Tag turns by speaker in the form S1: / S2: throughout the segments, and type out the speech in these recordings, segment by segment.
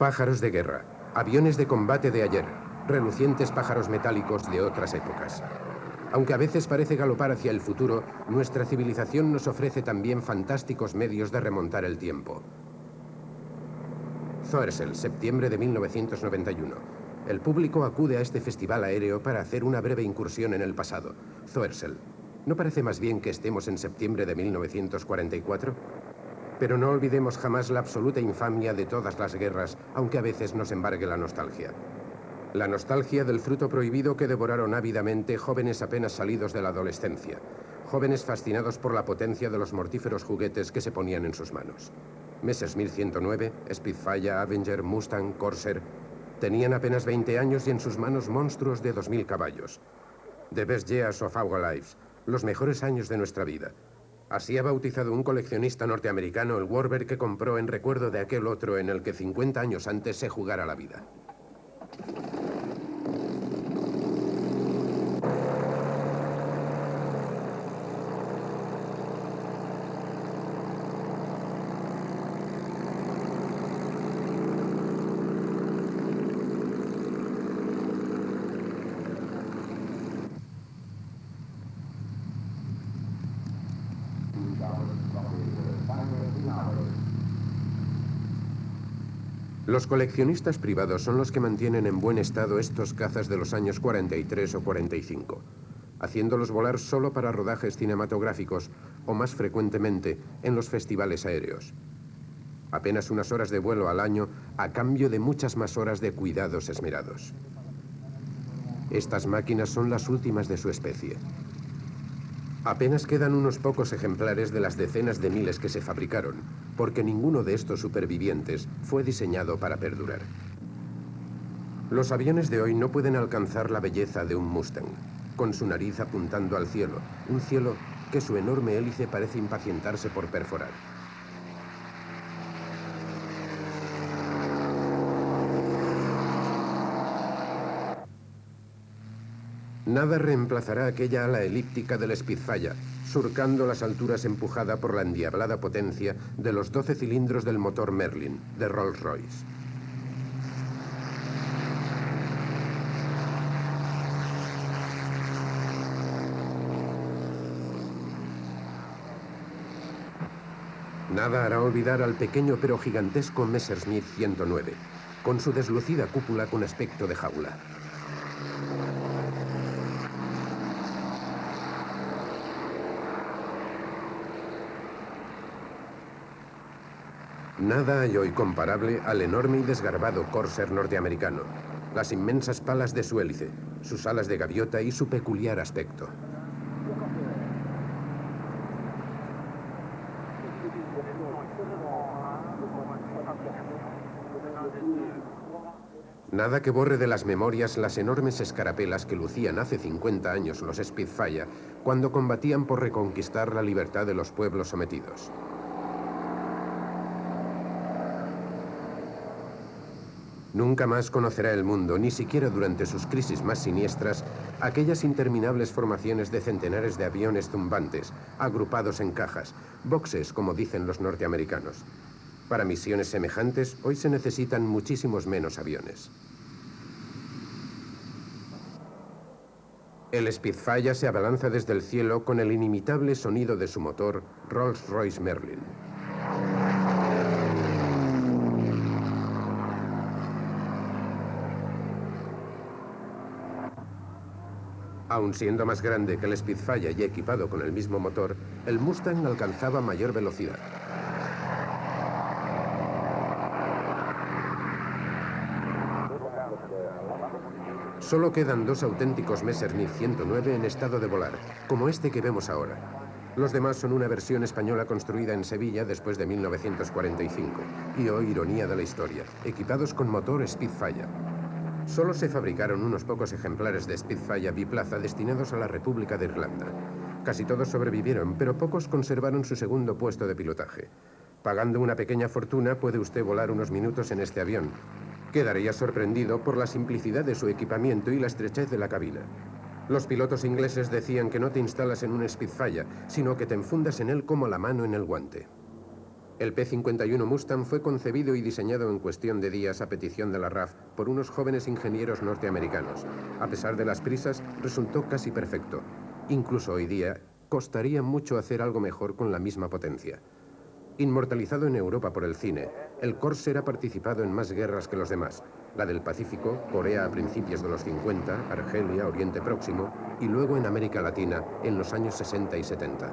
S1: Pájaros de guerra, aviones de combate de ayer, relucientes pájaros metálicos de otras épocas. Aunque a veces parece galopar hacia el futuro, nuestra civilización nos ofrece también fantásticos medios de remontar el tiempo. Zoersel, septiembre de 1991. El público acude a este festival aéreo para hacer una breve incursión en el pasado. Zoersel. ¿No parece más bien que estemos en septiembre de 1944? Pero no olvidemos jamás la absoluta infamia de todas las guerras, aunque a veces nos embargue la nostalgia. La nostalgia del fruto prohibido que devoraron ávidamente jóvenes apenas salidos de la adolescencia. Jóvenes fascinados por la potencia de los mortíferos juguetes que se ponían en sus manos. Messerschmitt 109, Spitfire, Avenger, Mustang, Corsair. Tenían apenas 20 años y en sus manos monstruos de 2000 caballos. The best years of our lives. Los mejores años de nuestra vida. Así ha bautizado un coleccionista norteamericano el Warbird que compró en recuerdo de aquel otro en el que 50 años antes se jugara la vida. Los coleccionistas privados son los que mantienen en buen estado estos cazas de los años 43 o 45, haciéndolos volar solo para rodajes cinematográficos o más frecuentemente en los festivales aéreos. Apenas unas horas de vuelo al año a cambio de muchas más horas de cuidados esmerados. Estas máquinas son las últimas de su especie. Apenas quedan unos pocos ejemplares de las decenas de miles que se fabricaron, porque ninguno de estos supervivientes fue diseñado para perdurar. Los aviones de hoy no pueden alcanzar la belleza de un Mustang, con su nariz apuntando al cielo, un cielo que su enorme hélice parece impacientarse por perforar. Nada reemplazará aquella ala elíptica del Spitfire, surcando las alturas empujada por la endiablada potencia de los 12 cilindros del motor Merlin, de Rolls-Royce. Nada hará olvidar al pequeño pero gigantesco Messerschmitt 109, con su deslucida cúpula con aspecto de jaula. Nada hay hoy comparable al enorme y desgarbado Corsair norteamericano, las inmensas palas de su hélice, sus alas de gaviota y su peculiar aspecto. Nada que borre de las memorias las enormes escarapelas que lucían hace 50 años los Spitfire cuando combatían por reconquistar la libertad de los pueblos sometidos. Nunca más conocerá el mundo, ni siquiera durante sus crisis más siniestras, aquellas interminables formaciones de centenares de aviones zumbantes, agrupados en cajas, boxes, como dicen los norteamericanos. Para misiones semejantes, hoy se necesitan muchísimos menos aviones. El Spitfire se abalanza desde el cielo con el inimitable sonido de su motor Rolls-Royce Merlin. Aun siendo más grande que el Spitfire y equipado con el mismo motor, el Mustang alcanzaba mayor velocidad. Solo quedan dos auténticos Messerschmitt 109 en estado de volar, como este que vemos ahora. Los demás son una versión española construida en Sevilla después de 1945, y oh, ironía de la historia, equipados con motor Spitfire. Solo se fabricaron unos pocos ejemplares de Spitfire biplaza destinados a la República de Irlanda. Casi todos sobrevivieron, pero pocos conservaron su segundo puesto de pilotaje. Pagando una pequeña fortuna puede usted volar unos minutos en este avión. Quedaría sorprendido por la simplicidad de su equipamiento y la estrechez de la cabina. Los pilotos ingleses decían que no te instalas en un Spitfire, sino que te enfundas en él como la mano en el guante. El P-51 Mustang fue concebido y diseñado en cuestión de días a petición de la RAF por unos jóvenes ingenieros norteamericanos. A pesar de las prisas, resultó casi perfecto. Incluso hoy día, costaría mucho hacer algo mejor con la misma potencia. Inmortalizado en Europa por el cine, el Corsair ha participado en más guerras que los demás. La del Pacífico, Corea a principios de los 50, Argelia, Oriente Próximo, y luego en América Latina en los años 60 y 70.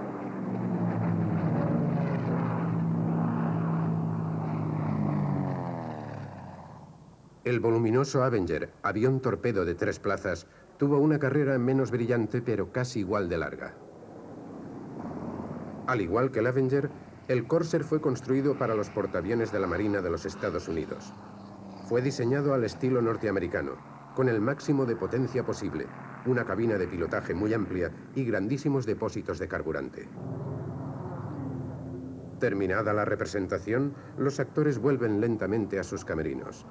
S1: El voluminoso Avenger, avión torpedo de 3 plazas, tuvo una carrera menos brillante pero casi igual de larga. Al igual que el Avenger, el Corsair fue construido para los portaaviones de la Marina de los Estados Unidos. Fue diseñado al estilo norteamericano, con el máximo de potencia posible, una cabina de pilotaje muy amplia y grandísimos depósitos de carburante. Terminada la representación, los actores vuelven lentamente a sus camerinos.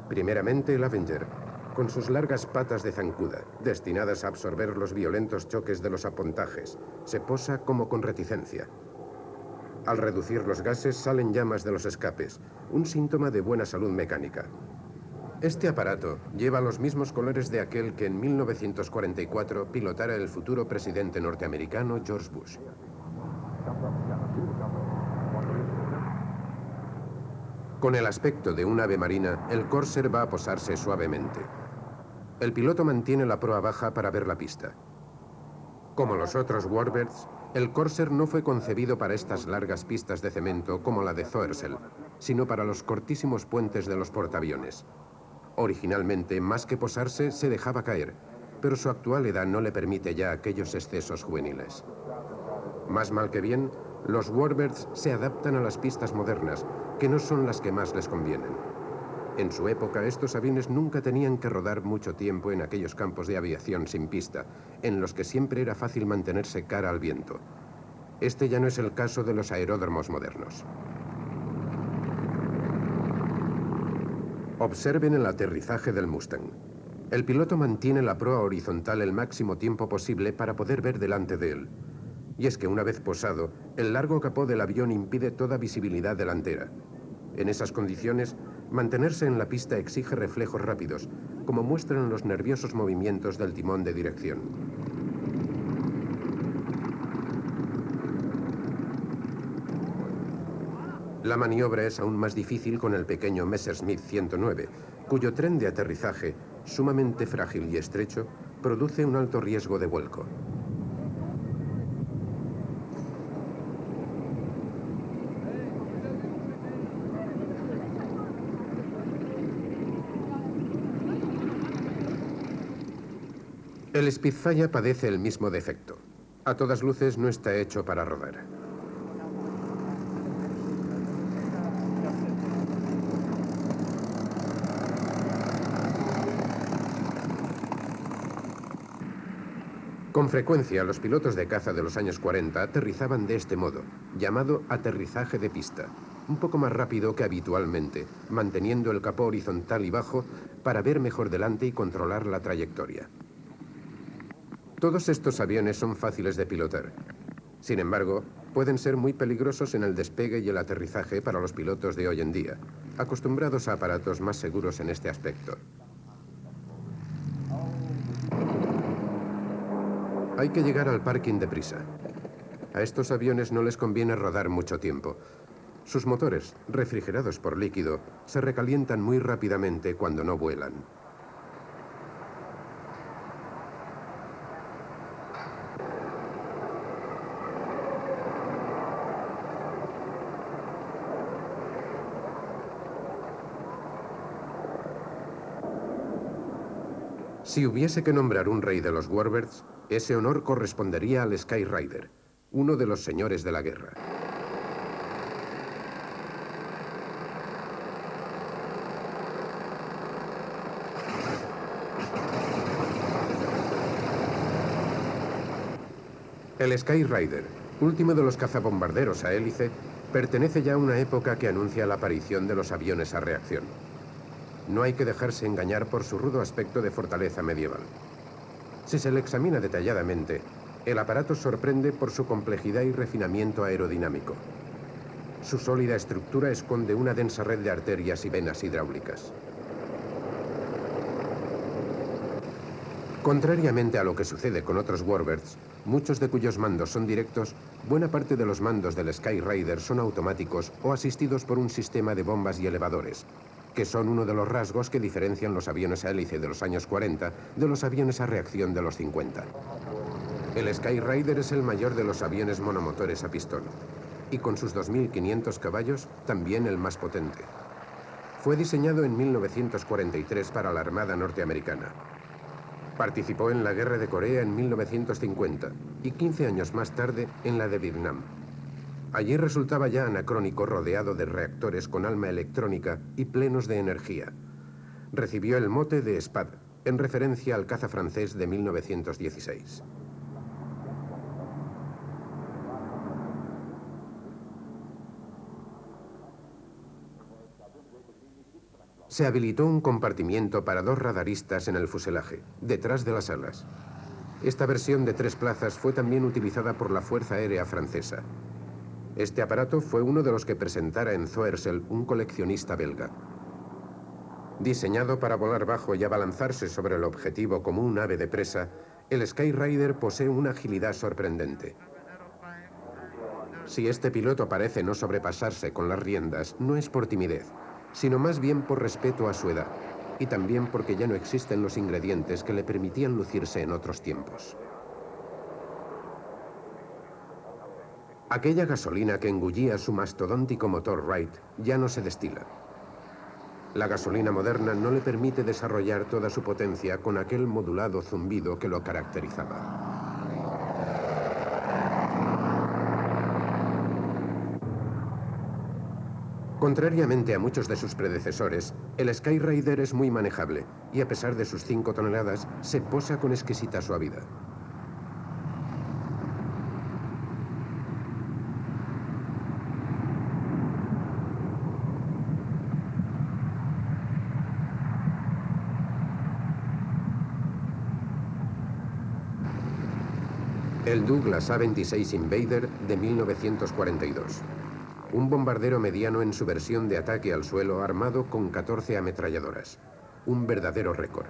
S1: Primeramente el Avenger, con sus largas patas de zancuda, destinadas a absorber los violentos choques de los apontajes, se posa como con reticencia. Al reducir los gases salen llamas de los escapes, un síntoma de buena salud mecánica. Este aparato lleva los mismos colores de aquel que en 1944 pilotara el futuro presidente norteamericano George Bush. Con el aspecto de un ave marina, el Corsair va a posarse suavemente. El piloto mantiene la proa baja para ver la pista. Como los otros Warbirds, el Corsair no fue concebido para estas largas pistas de cemento como la de Zoersel, sino para los cortísimos puentes de los portaaviones. Originalmente, más que posarse, se dejaba caer, pero su actual edad no le permite ya aquellos excesos juveniles. Más mal que bien, los Warbirds se adaptan a las pistas modernas, que no son las que más les convienen. En su época, estos aviones nunca tenían que rodar mucho tiempo en aquellos campos de aviación sin pista, en los que siempre era fácil mantenerse cara al viento. Este ya no es el caso de los aeródromos modernos. Observen el aterrizaje del Mustang. El piloto mantiene la proa horizontal el máximo tiempo posible para poder ver delante de él. Y es que una vez posado, el largo capó del avión impide toda visibilidad delantera. En esas condiciones, mantenerse en la pista exige reflejos rápidos, como muestran los nerviosos movimientos del timón de dirección. La maniobra es aún más difícil con el pequeño Messerschmitt 109, cuyo tren de aterrizaje, sumamente frágil y estrecho, produce un alto riesgo de vuelco. El Spitfire padece el mismo defecto. A todas luces no está hecho para rodar. Con frecuencia, los pilotos de caza de los años 40 aterrizaban de este modo, llamado aterrizaje de pista, un poco más rápido que habitualmente, manteniendo el capó horizontal y bajo para ver mejor delante y controlar la trayectoria. Todos estos aviones son fáciles de pilotar. Sin embargo, pueden ser muy peligrosos en el despegue y el aterrizaje para los pilotos de hoy en día, acostumbrados a aparatos más seguros en este aspecto. Hay que llegar al parking deprisa. A estos aviones no les conviene rodar mucho tiempo. Sus motores, refrigerados por líquido, se recalientan muy rápidamente cuando no vuelan. Si hubiese que nombrar un rey de los Warbirds, ese honor correspondería al Skyrider, uno de los señores de la guerra. El Skyrider, último de los cazabombarderos a hélice, pertenece ya a una época que anuncia la aparición de los aviones a reacción. No hay que dejarse engañar por su rudo aspecto de fortaleza medieval. Si se le examina detalladamente, el aparato sorprende por su complejidad y refinamiento aerodinámico. Su sólida estructura esconde una densa red de arterias y venas hidráulicas. Contrariamente a lo que sucede con otros Warbirds, muchos de cuyos mandos son directos, buena parte de los mandos del Skyraider son automáticos o asistidos por un sistema de bombas y elevadores, que son uno de los rasgos que diferencian los aviones a hélice de los años 40 de los aviones a reacción de los 50. El Skyraider es el mayor de los aviones monomotores a pistón, y con sus 2.500 caballos, también el más potente. Fue diseñado en 1943 para la Armada norteamericana. Participó en la Guerra de Corea en 1950 y 15 años más tarde en la de Vietnam. Allí resultaba ya anacrónico rodeado de reactores con alma electrónica y plenos de energía. Recibió el mote de Spad, en referencia al caza francés de 1916. Se habilitó un compartimiento para 2 radaristas en el fuselaje, detrás de las alas. Esta versión de 3 plazas fue también utilizada por la Fuerza Aérea Francesa. Este aparato fue uno de los que presentara en Zoersel un coleccionista belga. Diseñado para volar bajo y abalanzarse sobre el objetivo como un ave de presa, el Skyraider posee una agilidad sorprendente. Si este piloto parece no sobrepasarse con las riendas, no es por timidez, sino más bien por respeto a su edad, y también porque ya no existen los ingredientes que le permitían lucirse en otros tiempos. Aquella gasolina que engullía su mastodóntico motor Wright ya no se destila. La gasolina moderna no le permite desarrollar toda su potencia con aquel modulado zumbido que lo caracterizaba. Contrariamente a muchos de sus predecesores, el Skyraider es muy manejable y a pesar de sus 5 toneladas, se posa con exquisita suavidad. El Douglas A-26 Invader de 1942. Un bombardero mediano en su versión de ataque al suelo armado con 14 ametralladoras. Un verdadero récord.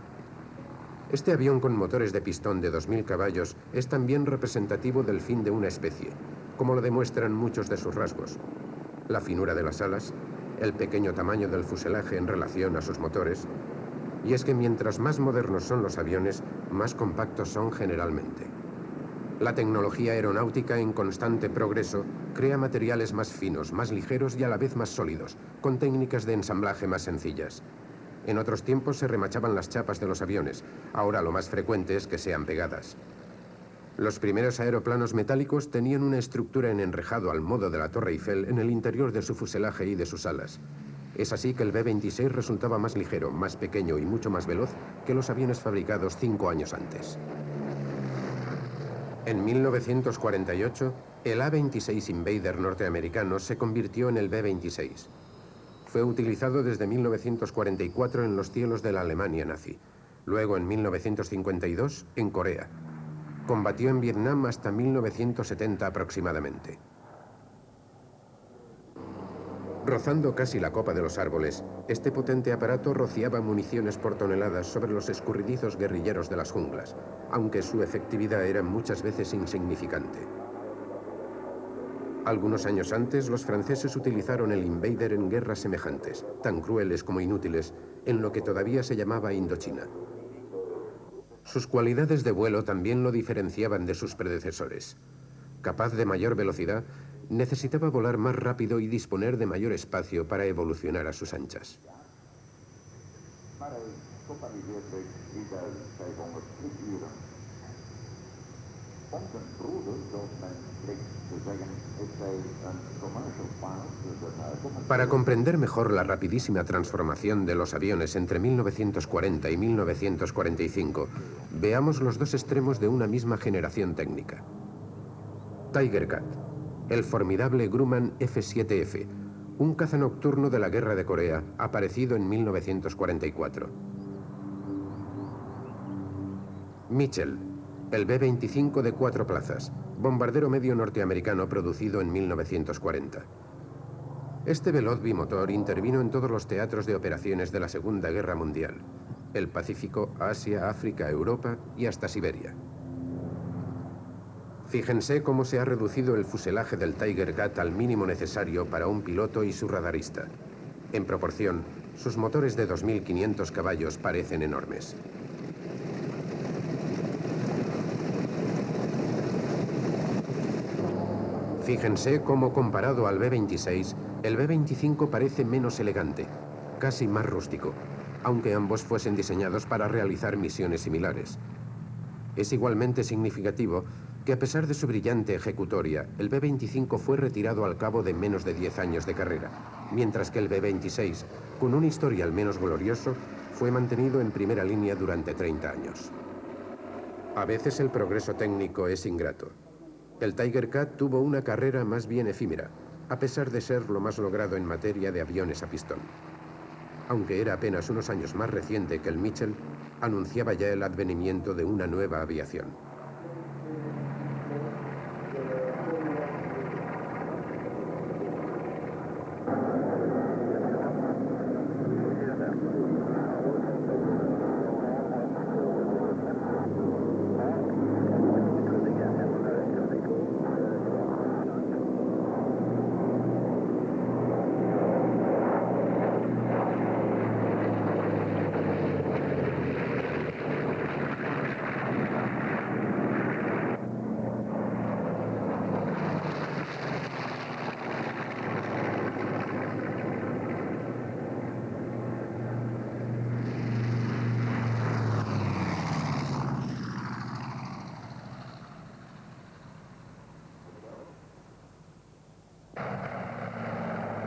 S1: Este avión con motores de pistón de 2.000 caballos es también representativo del fin de una especie, como lo demuestran muchos de sus rasgos. La finura de las alas, el pequeño tamaño del fuselaje en relación a sus motores, y es que mientras más modernos son los aviones, más compactos son generalmente. La tecnología aeronáutica en constante progreso crea materiales más finos, más ligeros y a la vez más sólidos, con técnicas de ensamblaje más sencillas. En otros tiempos se remachaban las chapas de los aviones, ahora lo más frecuente es que sean pegadas. Los primeros aeroplanos metálicos tenían una estructura en enrejado al modo de la Torre Eiffel en el interior de su fuselaje y de sus alas. Es así que el B-26 resultaba más ligero, más pequeño y mucho más veloz que los aviones fabricados 5 años antes. En 1948, el A-26 Invader norteamericano se convirtió en el B-26. Fue utilizado desde 1944 en los cielos de la Alemania nazi, luego en 1952 en Corea. Combatió en Vietnam hasta 1970 aproximadamente. Rozando casi la copa de los árboles, este potente aparato rociaba municiones por toneladas sobre los escurridizos guerrilleros de las junglas, aunque su efectividad era muchas veces insignificante. Algunos años antes, los franceses utilizaron el Invader en guerras semejantes, tan crueles como inútiles, en lo que todavía se llamaba Indochina. Sus cualidades de vuelo también lo diferenciaban de sus predecesores. Capaz de mayor velocidad, necesitaba volar más rápido y disponer de mayor espacio para evolucionar a sus anchas. Para comprender mejor la rapidísima transformación de los aviones entre 1940 y 1945, veamos los dos extremos de una misma generación técnica. Tiger Cat, el formidable Grumman F-7F, un caza nocturno de la Guerra de Corea, aparecido en 1944. Mitchell, el B-25 de 4 plazas, bombardero medio norteamericano producido en 1940. Este veloz bimotor intervino en todos los teatros de operaciones de la Segunda Guerra Mundial: el Pacífico, Asia, África, Europa y hasta Siberia. Fíjense cómo se ha reducido el fuselaje del Tiger Cat al mínimo necesario para un piloto y su radarista. En proporción, sus motores de 2.500 caballos parecen enormes. Fíjense cómo, comparado al B-26, el B-25 parece menos elegante, casi más rústico, aunque ambos fuesen diseñados para realizar misiones similares. Es igualmente significativo que, a pesar de su brillante ejecutoria, el B-25 fue retirado al cabo de menos de 10 años de carrera, mientras que el B-26, con un historial menos glorioso, fue mantenido en primera línea durante 30 años. A veces el progreso técnico es ingrato. El Tiger Cat tuvo una carrera más bien efímera, a pesar de ser lo más logrado en materia de aviones a pistón. Aunque era apenas unos años más reciente que el Mitchell, anunciaba ya el advenimiento de una nueva aviación.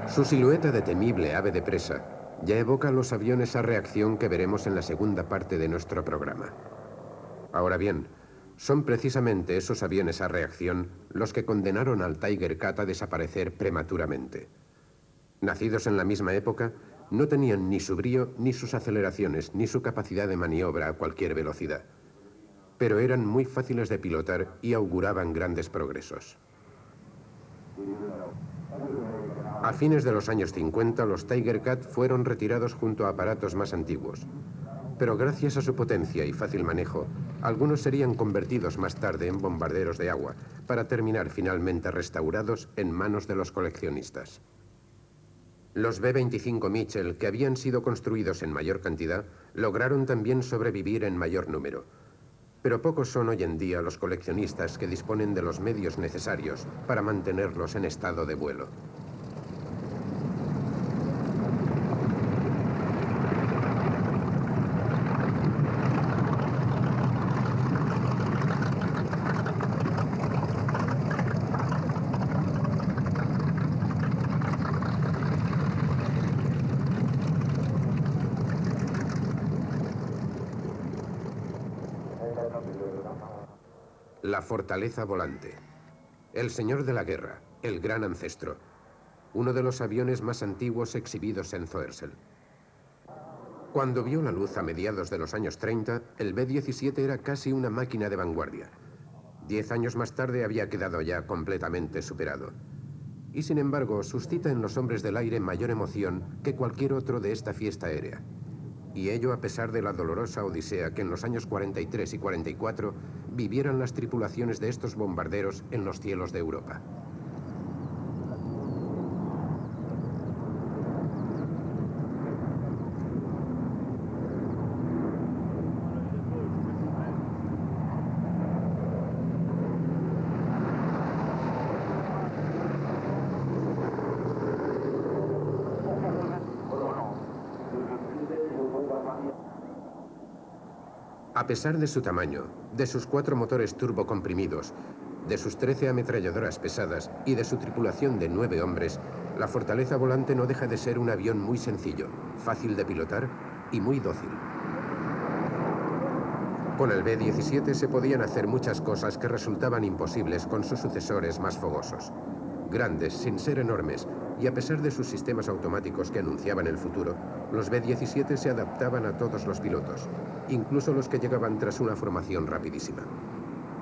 S1: Su silueta de temible ave de presa ya evoca los aviones a reacción que veremos en la segunda parte de nuestro programa. Ahora bien, son precisamente esos aviones a reacción los que condenaron al Tiger Cat a desaparecer prematuramente. Nacidos en la misma época, no tenían ni su brío, ni sus aceleraciones, ni su capacidad de maniobra a cualquier velocidad. Pero eran muy fáciles de pilotar y auguraban grandes progresos. A fines de los años 50, los Tiger Cat fueron retirados junto a aparatos más antiguos. Pero gracias a su potencia y fácil manejo, algunos serían convertidos más tarde en bombarderos de agua, para terminar finalmente restaurados en manos de los coleccionistas. Los B-25 Mitchell, que habían sido construidos en mayor cantidad, lograron también sobrevivir en mayor número. Pero pocos son hoy en día los coleccionistas que disponen de los medios necesarios para mantenerlos en estado de vuelo. La fortaleza volante. El señor de la guerra, el gran ancestro. Uno de los aviones más antiguos exhibidos en Zoersel. Cuando vio la luz a mediados de los años 30, el B-17 era casi una máquina de vanguardia. 10 años más tarde había quedado ya completamente superado. Y sin embargo, suscita en los hombres del aire mayor emoción que cualquier otro de esta fiesta aérea. Y ello a pesar de la dolorosa odisea que en los años 43 y 44 vivieran las tripulaciones de estos bombarderos en los cielos de Europa. A pesar de su tamaño, de sus 4 motores turbocomprimidos, de sus 13 ametralladoras pesadas y de su tripulación de 9 hombres, la fortaleza volante no deja de ser un avión muy sencillo, fácil de pilotar y muy dócil. Con el B-17 se podían hacer muchas cosas que resultaban imposibles con sus sucesores más fogosos. Grandes, sin ser enormes, y a pesar de sus sistemas automáticos que anunciaban el futuro, los B-17 se adaptaban a todos los pilotos, incluso los que llegaban tras una formación rapidísima.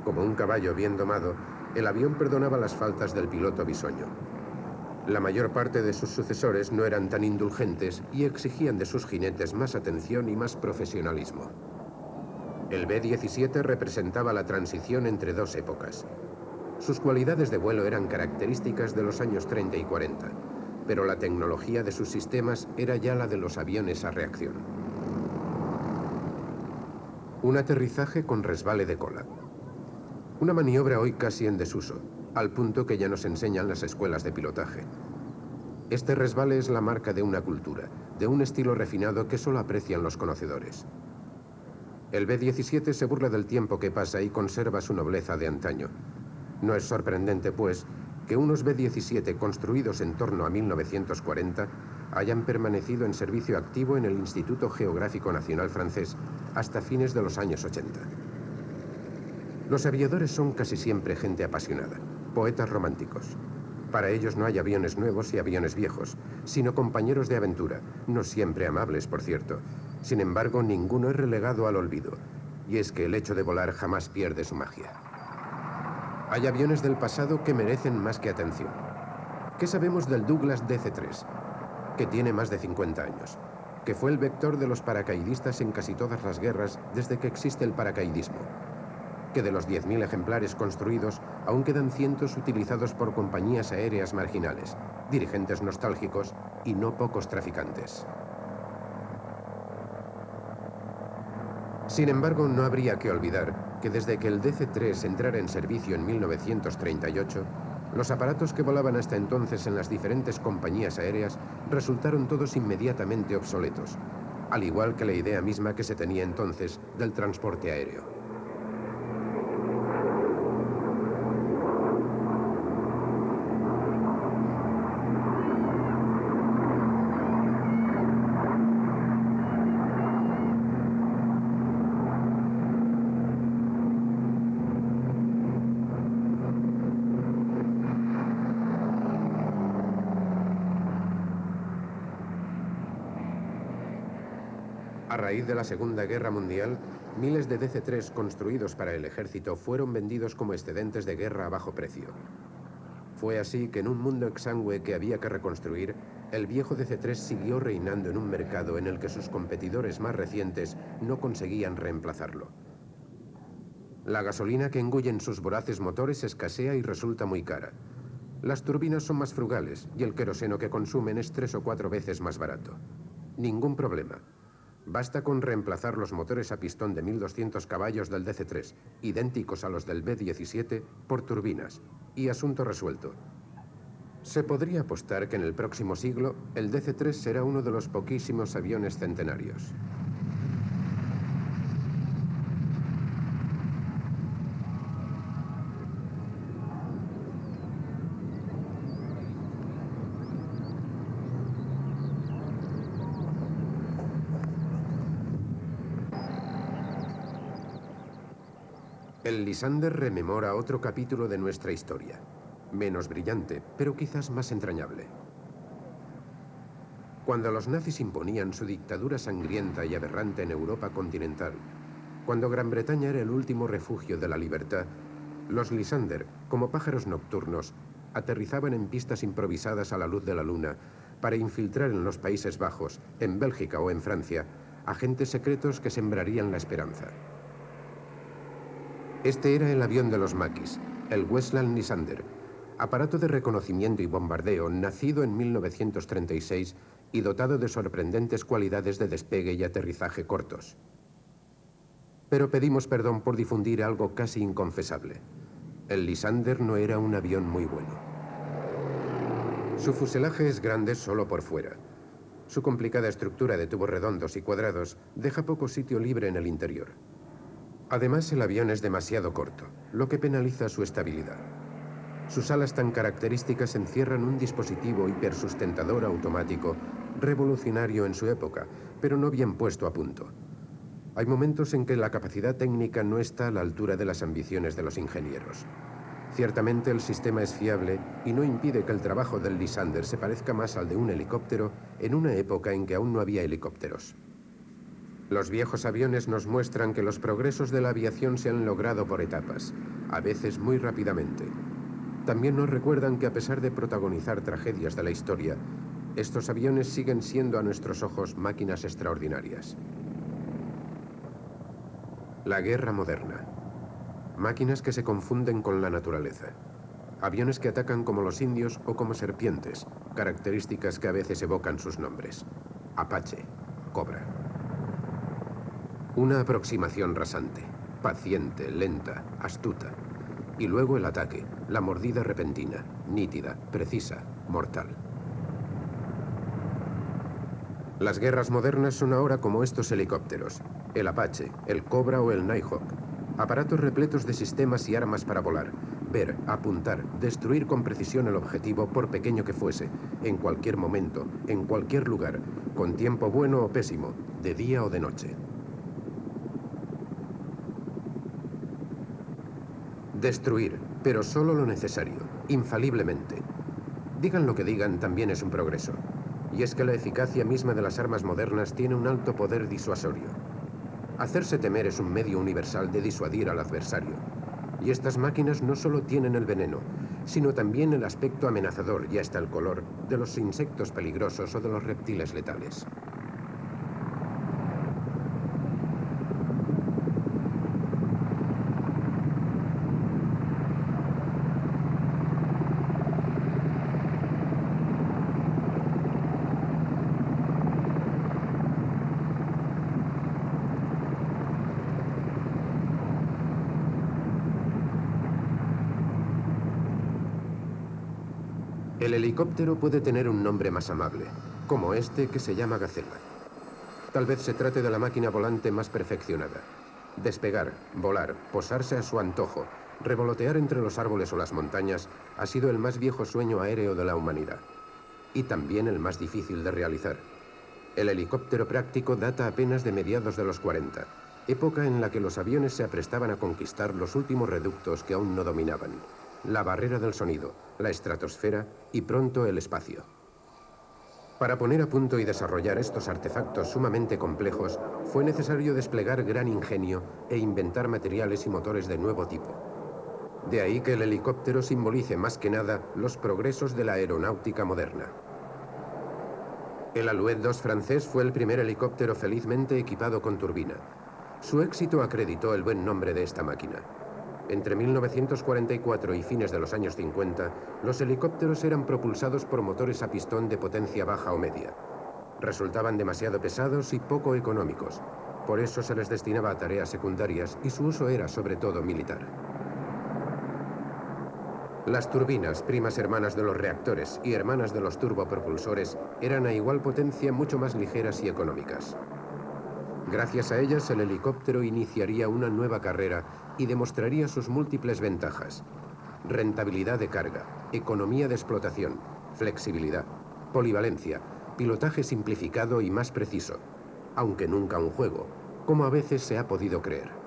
S1: Como un caballo bien domado, el avión perdonaba las faltas del piloto bisoño. La mayor parte de sus sucesores no eran tan indulgentes y exigían de sus jinetes más atención y más profesionalismo. El B-17 representaba la transición entre dos épocas. Sus cualidades de vuelo eran características de los años 30 y 40, pero la tecnología de sus sistemas era ya la de los aviones a reacción. Un aterrizaje con resbale de cola. Una maniobra hoy casi en desuso, al punto que ya nos enseñan las escuelas de pilotaje. Este resbale es la marca de una cultura, de un estilo refinado que solo aprecian los conocedores. El B-17 se burla del tiempo que pasa y conserva su nobleza de antaño. No es sorprendente, pues, que unos B-17 construidos en torno a 1940 hayan permanecido en servicio activo en el Instituto Geográfico Nacional francés hasta fines de los años 80. Los aviadores son casi siempre gente apasionada, poetas románticos. Para ellos no hay aviones nuevos y aviones viejos, sino compañeros de aventura, no siempre amables, por cierto. Sin embargo, ninguno es relegado al olvido, y es que el hecho de volar jamás pierde su magia. Hay aviones del pasado que merecen más que atención. ¿Qué sabemos del Douglas DC-3? Que tiene más de 50 años, que fue el vector de los paracaidistas en casi todas las guerras desde que existe el paracaidismo, que de los 10.000 ejemplares construidos aún quedan cientos utilizados por compañías aéreas marginales, dirigentes nostálgicos y no pocos traficantes. Sin embargo, no habría que olvidar que desde que el DC-3 entrara en servicio en 1938, los aparatos que volaban hasta entonces en las diferentes compañías aéreas resultaron todos inmediatamente obsoletos, al igual que la idea misma que se tenía entonces del transporte aéreo. A raíz de la Segunda Guerra Mundial, miles de DC-3 construidos para el ejército fueron vendidos como excedentes de guerra a bajo precio. Fue así que en un mundo exangüe que había que reconstruir, el viejo DC-3 siguió reinando en un mercado en el que sus competidores más recientes no conseguían reemplazarlo. La gasolina que engullen sus voraces motores escasea y resulta muy cara. Las turbinas son más frugales y el queroseno que consumen es 3 o 4 veces más barato. Ningún problema. Basta con reemplazar los motores a pistón de 1.200 caballos del DC-3, idénticos a los del B-17, por turbinas, y asunto resuelto. Se podría apostar que en el próximo siglo, el DC-3 será uno de los poquísimos aviones centenarios. El Lysander rememora otro capítulo de nuestra historia. Menos brillante, pero quizás más entrañable. Cuando los nazis imponían su dictadura sangrienta y aberrante en Europa continental, cuando Gran Bretaña era el último refugio de la libertad, los Lysander, como pájaros nocturnos, aterrizaban en pistas improvisadas a la luz de la luna para infiltrar en los Países Bajos, en Bélgica o en Francia, agentes secretos que sembrarían la esperanza. Este era el avión de los maquis, el Westland Lysander, aparato de reconocimiento y bombardeo nacido en 1936 y dotado de sorprendentes cualidades de despegue y aterrizaje cortos. Pero pedimos perdón por difundir algo casi inconfesable. El Lysander no era un avión muy bueno. Su fuselaje es grande solo por fuera. Su complicada estructura de tubos redondos y cuadrados deja poco sitio libre en el interior. Además, el avión es demasiado corto, lo que penaliza su estabilidad. Sus alas tan características encierran un dispositivo hipersustentador automático revolucionario en su época, pero no bien puesto a punto. Hay momentos en que la capacidad técnica no está a la altura de las ambiciones de los ingenieros. Ciertamente el sistema es fiable y no impide que el trabajo del Lysander se parezca más al de un helicóptero en una época en que aún no había helicópteros. Los viejos aviones nos muestran que los progresos de la aviación se han logrado por etapas, a veces muy rápidamente. También nos recuerdan que a pesar de protagonizar tragedias de la historia, estos aviones siguen siendo a nuestros ojos máquinas extraordinarias. La guerra moderna. Máquinas que se confunden con la naturaleza. Aviones que atacan como los indios o como serpientes, características que a veces evocan sus nombres. Apache, Cobra. Una aproximación rasante, paciente, lenta, astuta. Y luego el ataque, la mordida repentina, nítida, precisa, mortal. Las guerras modernas son ahora como estos helicópteros, el Apache, el Cobra o el Nighthawk. Aparatos repletos de sistemas y armas para volar, ver, apuntar, destruir con precisión el objetivo por pequeño que fuese, en cualquier momento, en cualquier lugar, con tiempo bueno o pésimo, de día o de noche. Destruir, pero solo lo necesario, infaliblemente. Digan lo que digan, también es un progreso. Y es que la eficacia misma de las armas modernas tiene un alto poder disuasorio. Hacerse temer es un medio universal de disuadir al adversario. Y estas máquinas no solo tienen el veneno, sino también el aspecto amenazador y hasta el color de los insectos peligrosos o de los reptiles letales. El helicóptero puede tener un nombre más amable, como este que se llama Gacela. Tal vez se trate de la máquina volante más perfeccionada. Despegar, volar, posarse a su antojo, revolotear entre los árboles o las montañas ha sido el más viejo sueño aéreo de la humanidad. Y también el más difícil de realizar. El helicóptero práctico data apenas de mediados de los 40, época en la que los aviones se aprestaban a conquistar los últimos reductos que aún no dominaban. La barrera del sonido, la estratosfera y pronto el espacio. Para poner a punto y desarrollar estos artefactos sumamente complejos, fue necesario desplegar gran ingenio e inventar materiales y motores de nuevo tipo. De ahí que el helicóptero simbolice más que nada los progresos de la aeronáutica moderna. El Alouette 2 francés fue el primer helicóptero felizmente equipado con turbina. Su éxito acreditó el buen nombre de esta máquina. Entre 1944 y fines de los años 50, los helicópteros eran propulsados por motores a pistón de potencia baja o media. Resultaban demasiado pesados y poco económicos. Por eso se les destinaba a tareas secundarias y su uso era sobre todo militar. Las turbinas, primas hermanas de los reactores y hermanas de los turbopropulsores, eran a igual potencia mucho más ligeras y económicas. Gracias a ellas, el helicóptero iniciaría una nueva carrera y demostraría sus múltiples ventajas. Rentabilidad de carga, economía de explotación, flexibilidad, polivalencia, pilotaje simplificado y más preciso, aunque nunca un juego, como a veces se ha podido creer.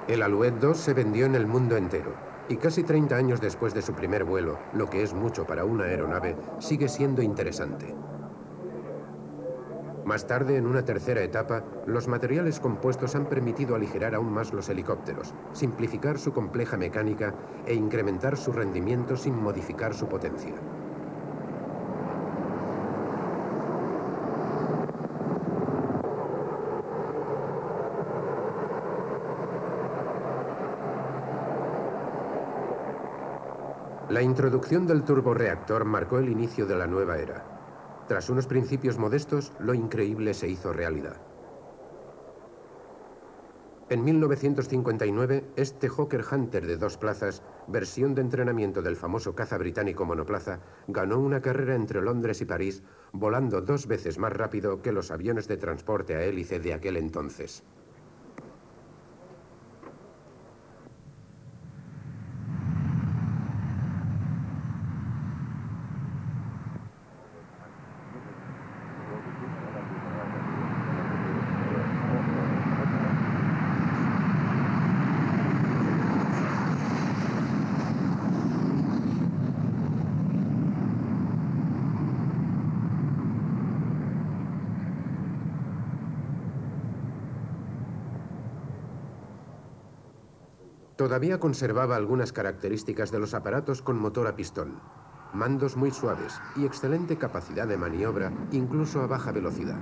S1: El Alouette 2 se vendió en el mundo entero, y casi 30 años después de su primer vuelo, lo que es mucho para una aeronave, sigue siendo interesante. Más tarde, en una tercera etapa, los materiales compuestos han permitido aligerar aún más los helicópteros, simplificar su compleja mecánica e incrementar su rendimiento sin modificar su potencia. La introducción del turborreactor marcó el inicio de la nueva era. Tras unos principios modestos, lo increíble se hizo realidad. En 1959, este Hawker Hunter de 2 plazas, versión de entrenamiento del famoso caza británico monoplaza, ganó una carrera entre Londres y París, volando 2 veces más rápido que los aviones de transporte a hélice de aquel entonces. Todavía conservaba algunas características de los aparatos con motor a pistón, mandos muy suaves y excelente capacidad de maniobra, incluso a baja velocidad.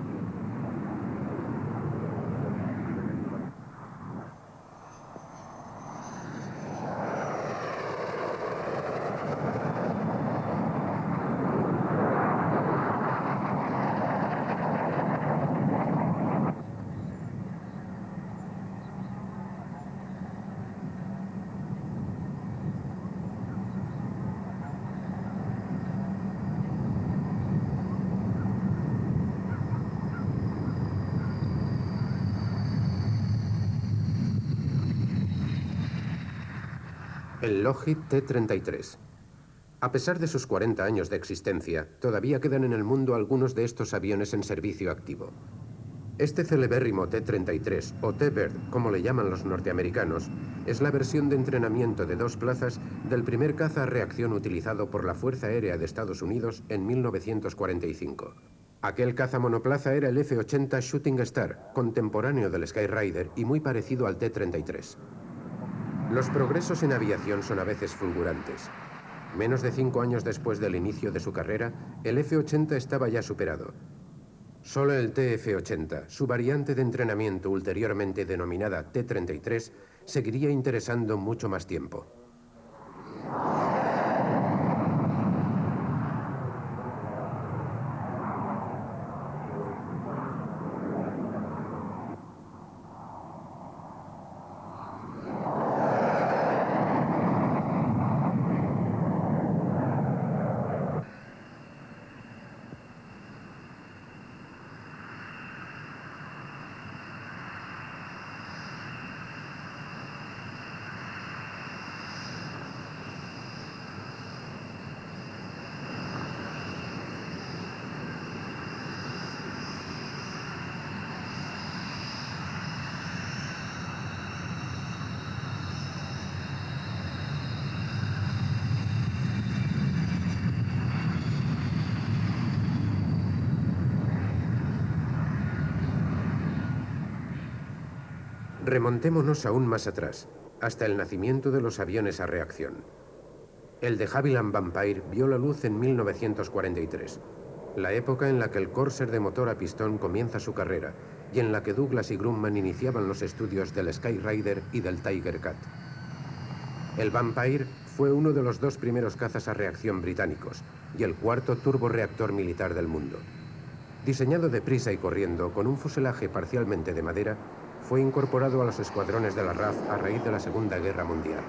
S1: El Lockheed T-33. A pesar de sus 40 años de existencia, todavía quedan en el mundo algunos de estos aviones en servicio activo. Este celebérrimo T-33, o T-Bird, como le llaman los norteamericanos, es la versión de entrenamiento de 2 plazas del primer caza a reacción utilizado por la Fuerza Aérea de Estados Unidos en 1945. Aquel caza monoplaza era el F-80 Shooting Star, contemporáneo del Skyrider y muy parecido al T-33. Los progresos en aviación son a veces fulgurantes. Menos de 5 años después del inicio de su carrera, el F-80 estaba ya superado. Solo el TF-80, su variante de entrenamiento ulteriormente denominada T-33, seguiría interesando mucho más tiempo. Remontémonos aún más atrás, hasta el nacimiento de los aviones a reacción. El de Havilland Vampire vio la luz en 1943, la época en la que el Corsair de motor a pistón comienza su carrera y en la que Douglas y Grumman iniciaban los estudios del Skyrider y del Tiger Cat. El Vampire fue uno de los 2 primeros cazas a reacción británicos y el 4.º turborreactor militar del mundo. Diseñado deprisa y corriendo, con un fuselaje parcialmente de madera, fue incorporado a los escuadrones de la RAF a raíz de la Segunda Guerra Mundial.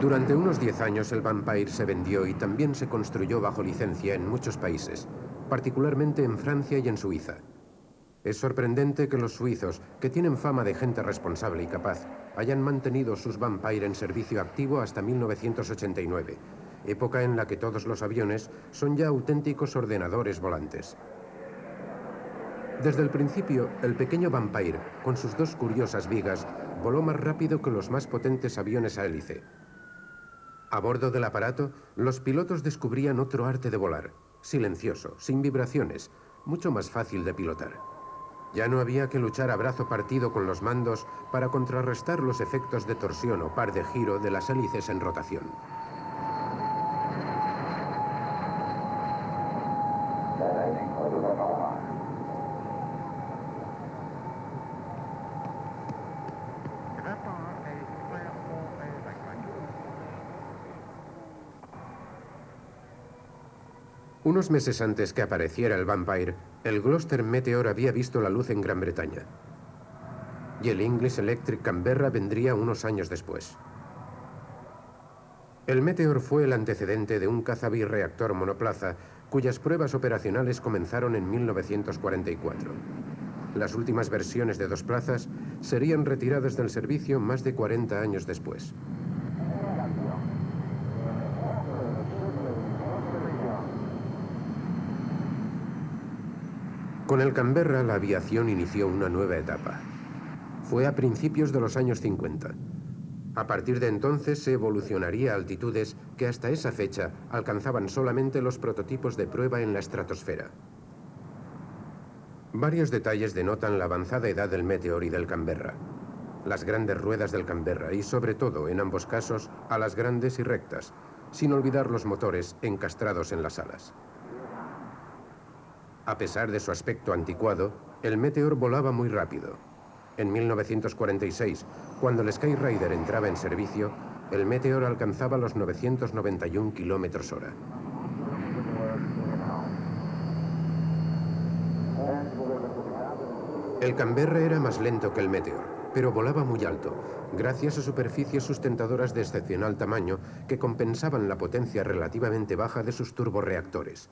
S1: Durante unos 10 años el Vampire se vendió y también se construyó bajo licencia en muchos países, particularmente en Francia y en Suiza. Es sorprendente que los suizos, que tienen fama de gente responsable y capaz, hayan mantenido sus Vampire en servicio activo hasta 1989, época en la que todos los aviones son ya auténticos ordenadores volantes. Desde el principio, el pequeño Vampire, con sus 2 curiosas vigas, voló más rápido que los más potentes aviones a hélice. A bordo del aparato, los pilotos descubrían otro arte de volar, silencioso, sin vibraciones, mucho más fácil de pilotar. Ya no había que luchar a brazo partido con los mandos para contrarrestar los efectos de torsión o par de giro de las hélices en rotación. Unos meses antes que apareciera el Vampire, el Gloster Meteor había visto la luz en Gran Bretaña. Y el English Electric Canberra vendría unos años después. El Meteor fue el antecedente de un cazabirreactor monoplaza cuyas pruebas operacionales comenzaron en 1944. Las últimas versiones de dos plazas serían retiradas del servicio más de 40 años después. Con el Canberra, la aviación inició una nueva etapa. Fue a principios de los años 50. A partir de entonces se evolucionaría a altitudes que hasta esa fecha alcanzaban solamente los prototipos de prueba en la estratosfera. Varios detalles denotan la avanzada edad del Meteor y del Canberra. Las grandes ruedas del Canberra y, sobre todo, en ambos casos, alas grandes y rectas, sin olvidar los motores encastrados en las alas. A pesar de su aspecto anticuado, el Meteor volaba muy rápido. En 1946, cuando el Skyrider entraba en servicio, el Meteor alcanzaba los 991 km/h. El Canberra era más lento que el Meteor, pero volaba muy alto, gracias a superficies sustentadoras de excepcional tamaño que compensaban la potencia relativamente baja de sus turborreactores.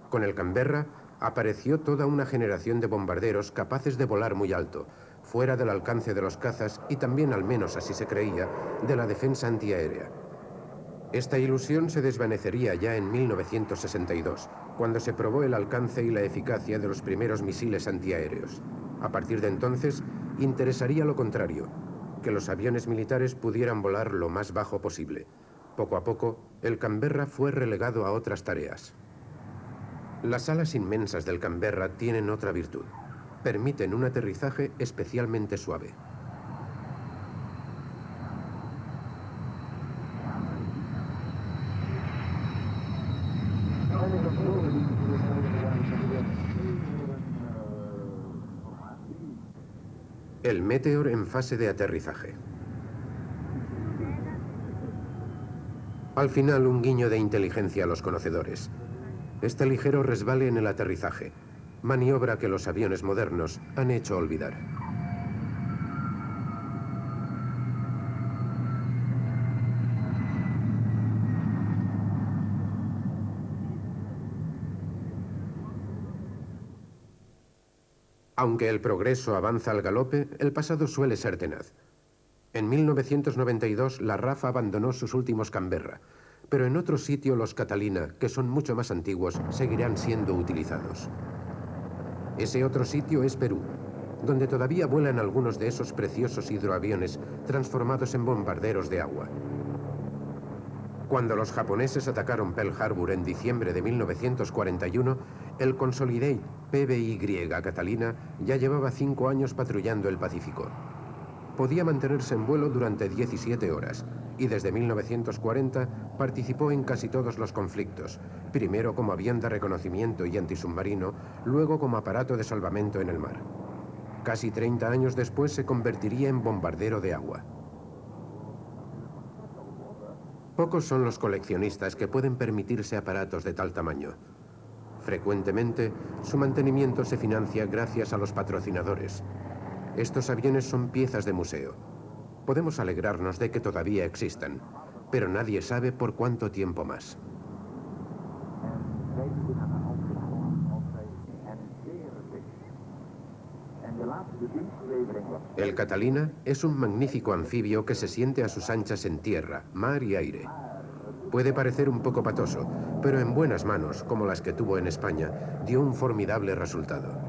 S1: Con el Canberra apareció toda una generación de bombarderos capaces de volar muy alto, fuera del alcance de los cazas y también, al menos así se creía, de la defensa antiaérea. Esta ilusión se desvanecería ya en 1962, cuando se probó el alcance y la eficacia de los primeros misiles antiaéreos. A partir de entonces, interesaría lo contrario, que los aviones militares pudieran volar lo más bajo posible. Poco a poco, el Canberra fue relegado a otras tareas. Las alas inmensas del Canberra tienen otra virtud. Permiten un aterrizaje especialmente suave. El Meteor en fase de aterrizaje. Al final, un guiño de inteligencia a los conocedores. Este ligero resbale en el aterrizaje, maniobra que los aviones modernos han hecho olvidar. Aunque el progreso avanza al galope, el pasado suele ser tenaz. En 1992, la RAF abandonó sus últimos Canberra, pero en otro sitio los Catalina, que son mucho más antiguos, seguirán siendo utilizados. Ese otro sitio es Perú, donde todavía vuelan algunos de esos preciosos hidroaviones transformados en bombarderos de agua. Cuando los japoneses atacaron Pearl Harbor en diciembre de 1941, el Consolidate PBY Catalina ya llevaba 5 años patrullando el Pacífico. Podía mantenerse en vuelo durante 17 horas y desde 1940 participó en casi todos los conflictos, primero como avión de reconocimiento y antisubmarino, luego como aparato de salvamento en el mar. Casi 30 años después se convertiría en bombardero de agua. Pocos son los coleccionistas que pueden permitirse aparatos de tal tamaño. Frecuentemente, su mantenimiento se financia gracias a los patrocinadores. Estos aviones son piezas de museo. Podemos alegrarnos de que todavía existan, pero nadie sabe por cuánto tiempo más. El Catalina es un magnífico anfibio que se siente a sus anchas en tierra, mar y aire. Puede parecer un poco patoso, pero en buenas manos, como las que tuvo en España, dio un formidable resultado.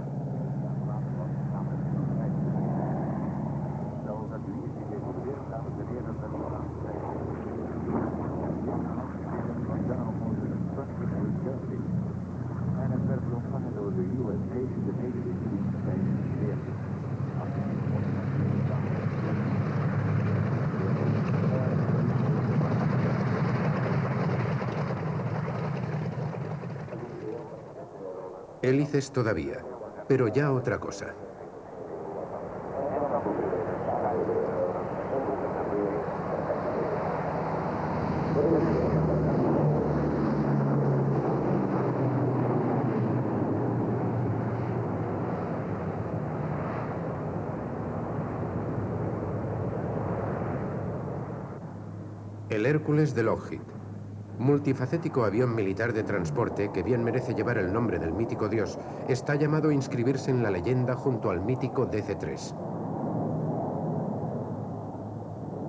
S1: Hélices todavía, pero ya otra cosa. El Hércules de Lockheed. Multifacético avión militar de transporte que bien merece llevar el nombre del mítico dios, está llamado a inscribirse en la leyenda junto al mítico DC-3.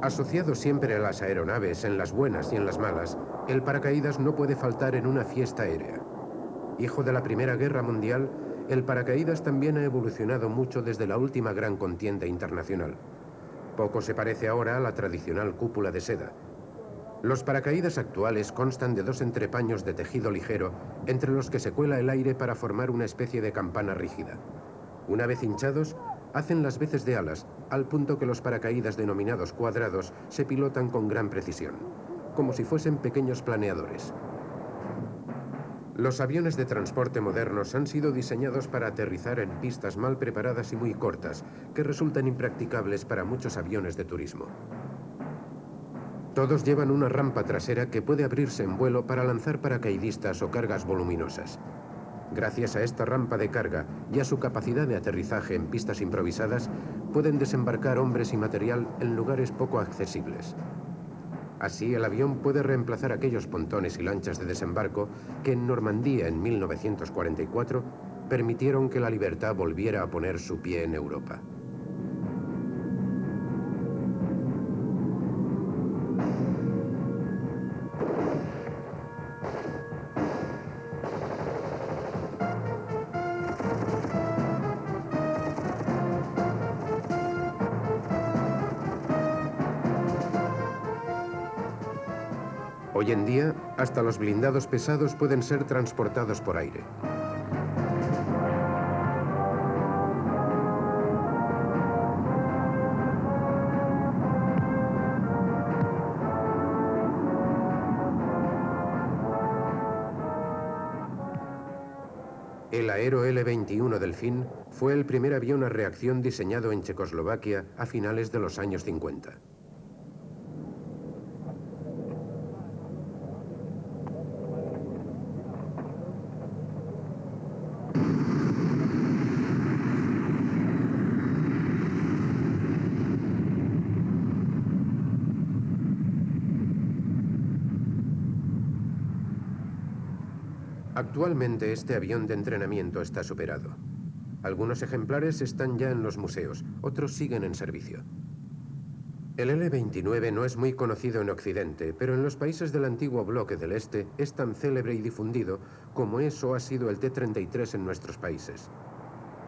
S1: Asociado siempre a las aeronaves, en las buenas y en las malas, el paracaídas no puede faltar en una fiesta aérea. Hijo de la Primera Guerra Mundial, el paracaídas también ha evolucionado mucho desde la última gran contienda internacional. Poco se parece ahora a la tradicional cúpula de seda. Los paracaídas actuales constan de dos entrepaños de tejido ligero, entre los que se cuela el aire para formar una especie de campana rígida. Una vez hinchados, hacen las veces de alas, al punto que los paracaídas denominados cuadrados se pilotan con gran precisión, como si fuesen pequeños planeadores. Los aviones de transporte modernos han sido diseñados para aterrizar en pistas mal preparadas y muy cortas, que resultan impracticables para muchos aviones de turismo. Todos llevan una rampa trasera que puede abrirse en vuelo para lanzar paracaidistas o cargas voluminosas. Gracias a esta rampa de carga y a su capacidad de aterrizaje en pistas improvisadas, pueden desembarcar hombres y material en lugares poco accesibles. Así, el avión puede reemplazar aquellos pontones y lanchas de desembarco que en Normandía en 1944 permitieron que la Libertad volviera a poner su pie en Europa. Hoy en día, hasta los blindados pesados pueden ser transportados por aire. El Aero L-21 Delfín fue el primer avión a reacción diseñado en Checoslovaquia a finales de los años 50. Actualmente este avión de entrenamiento está superado. Algunos ejemplares están ya en los museos, otros siguen en servicio. El L-29 no es muy conocido en Occidente, pero en los países del antiguo bloque del Este es tan célebre y difundido como es o ha sido el T-33 en nuestros países.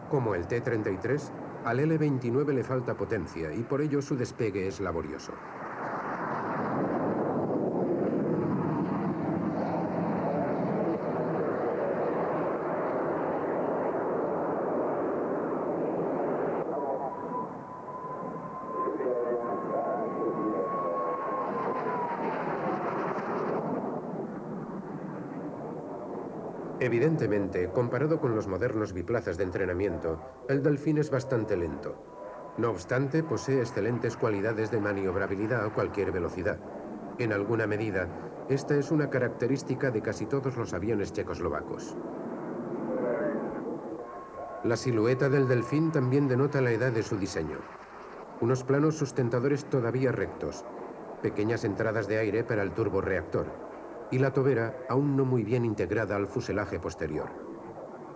S1: Como el T-33, al L-29 le falta potencia y por ello su despegue es laborioso. Evidentemente, comparado con los modernos biplazas de entrenamiento, el Delfín es bastante lento. No obstante, posee excelentes cualidades de maniobrabilidad a cualquier velocidad. En alguna medida, esta es una característica de casi todos los aviones checoslovacos. La silueta del Delfín también denota la edad de su diseño. Unos planos sustentadores todavía rectos, pequeñas entradas de aire para el turborreactor, y la tobera aún no muy bien integrada al fuselaje posterior.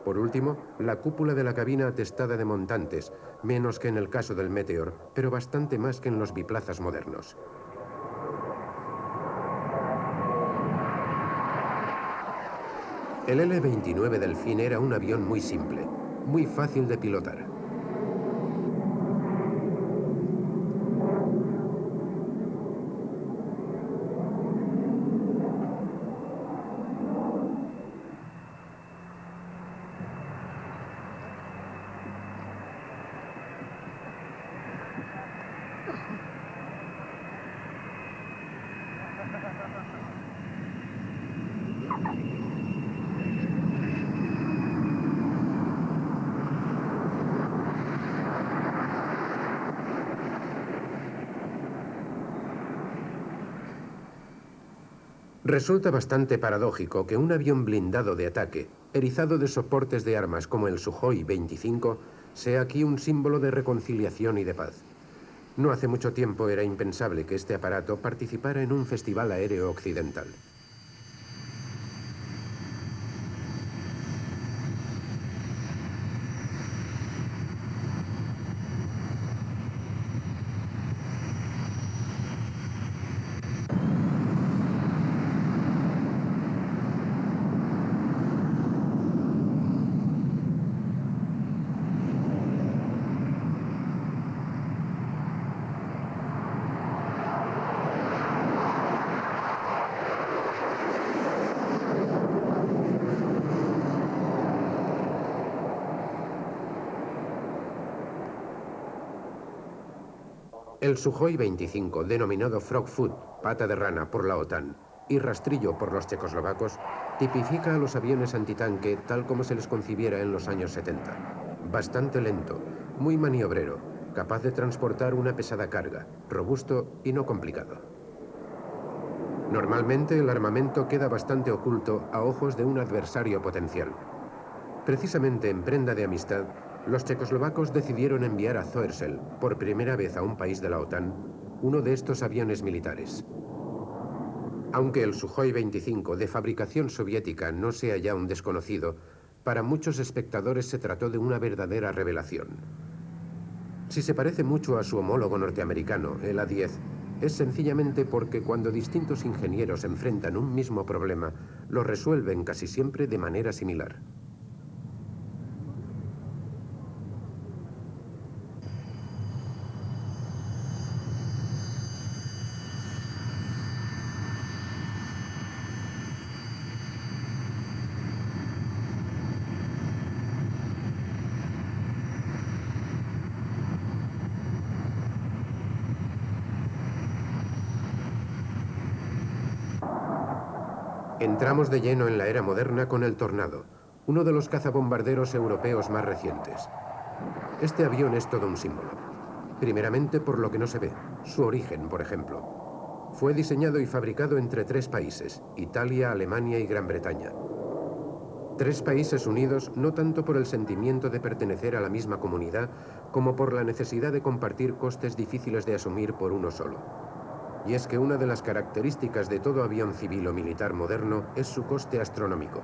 S1: Por último, la cúpula de la cabina atestada de montantes, menos que en el caso del Meteor, pero bastante más que en los biplazas modernos. El L-29 Delfín era un avión muy simple, muy fácil de pilotar. Resulta bastante paradójico que un avión blindado de ataque, erizado de soportes de armas como el Sukhoi 25, sea aquí un símbolo de reconciliación y de paz. No hace mucho tiempo era impensable que este aparato participara en un festival aéreo occidental. El Sukhoi 25, denominado Frog Foot, pata de rana por la OTAN, y rastrillo por los checoslovacos, tipifica a los aviones antitanque tal como se les concibiera en los años 70. Bastante lento, muy maniobrero, capaz de transportar una pesada carga, robusto y no complicado. Normalmente el armamento queda bastante oculto a ojos de un adversario potencial. Precisamente en prenda de amistad, los checoslovacos decidieron enviar a Zoersel, por primera vez a un país de la OTAN, uno de estos aviones militares. Aunque el Sukhoi 25 de fabricación soviética no sea ya un desconocido, para muchos espectadores se trató de una verdadera revelación. Si se parece mucho a su homólogo norteamericano, el A-10, es sencillamente porque cuando distintos ingenieros enfrentan un mismo problema, lo resuelven casi siempre de manera similar. Entramos de lleno en la era moderna con el Tornado, uno de los cazabombarderos europeos más recientes. Este avión es todo un símbolo. Primeramente por lo que no se ve, su origen, por ejemplo. Fue diseñado y fabricado entre 3 países, Italia, Alemania y Gran Bretaña. 3 países unidos no tanto por el sentimiento de pertenecer a la misma comunidad, como por la necesidad de compartir costes difíciles de asumir por uno solo. Y es que una de las características de todo avión civil o militar moderno es su coste astronómico.